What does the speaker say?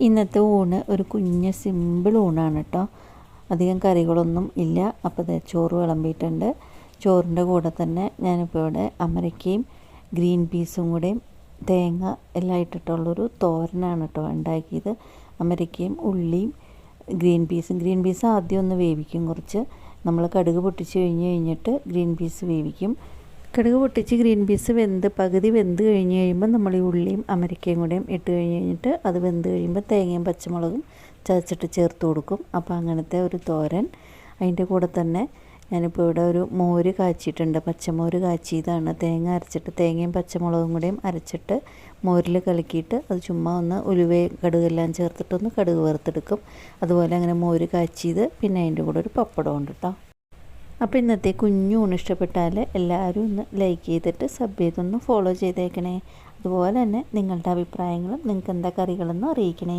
ഇന്നത്തെ ഊണ് ഒരു കുഞ്ഞ് സിമ്പിൾ ഊണാണ് കേട്ടോ. അധികം കറികളൊന്നും ഇല്ല. അപ്പോൾ ചോറ് വിളമ്പിയിട്ടുണ്ട്. ചോറിൻ്റെ കൂടെ തന്നെ ഞാനിപ്പോൾ ഇവിടെ അമരക്കയും ഗ്രീൻ പീസും കൂടെയും തേങ്ങ എല്ലാം ഇട്ടിട്ടുള്ളൊരു തോരനാണ് കേട്ടോ ഉണ്ടാക്കിയത്. അമരക്കയും ഉള്ളിയും ഗ്രീൻ പീസ് ആദ്യം ഒന്ന് വേവിക്കും. കുറച്ച് നമ്മൾ കടുക് പൊട്ടിച്ച് കഴിഞ്ഞിട്ട് ഗ്രീൻ പീസ് വേവിക്കും. കടുക് പൊട്ടിച്ച് ഗ്രീൻ പീസ് പകുതി വെന്ത് കഴിഞ്ഞ് കഴിയുമ്പോൾ നമ്മൾ ഈ ഉള്ളിയും അമരക്കയും കൂടെയും ഇട്ട് കഴിഞ്ഞിട്ട് അത് വെന്ത് കഴിയുമ്പോൾ തേങ്ങയും പച്ചമുളകും ചതച്ചിട്ട് ചേർത്ത് കൊടുക്കും. അപ്പോൾ അങ്ങനത്തെ ഒരു തോരൻ. അതിൻ്റെ കൂടെ തന്നെ ഞാനിപ്പോൾ ഇവിടെ ഒരു മോര് കാച്ചിയിട്ടുണ്ട്. പച്ചമോര് കാച്ചിയതാണ്. തേങ്ങ അരച്ചിട്ട് തേങ്ങയും പച്ചമുളകും കൂടെയും അരച്ചിട്ട് മോരിൽ കലക്കിയിട്ട് അത് ചുമ്മാ ഒന്ന് ഉലുവയും കടുകെല്ലാം ചേർത്തിട്ടൊന്ന് കടുക് വറുത്തെടുക്കും. അതുപോലെ അങ്ങനെ മോര് കാച്ചിയത്. പിന്നെ അതിൻ്റെ കൂടെ ഒരു പപ്പടം ഉണ്ട് കേട്ടോ. അപ്പോൾ ഇന്നത്തെ കുഞ്ഞൂണ് ഇഷ്ടപ്പെട്ടാൽ എല്ലാവരും ഒന്ന് ലൈക്ക് ചെയ്തിട്ട് സബ് ചെയ്തൊന്ന് ഫോളോ ചെയ്തേക്കണേ. അതുപോലെ തന്നെ നിങ്ങളുടെ അഭിപ്രായങ്ങളും നിങ്ങൾക്ക് എന്താ കറികളെന്ന് അറിയിക്കണേ.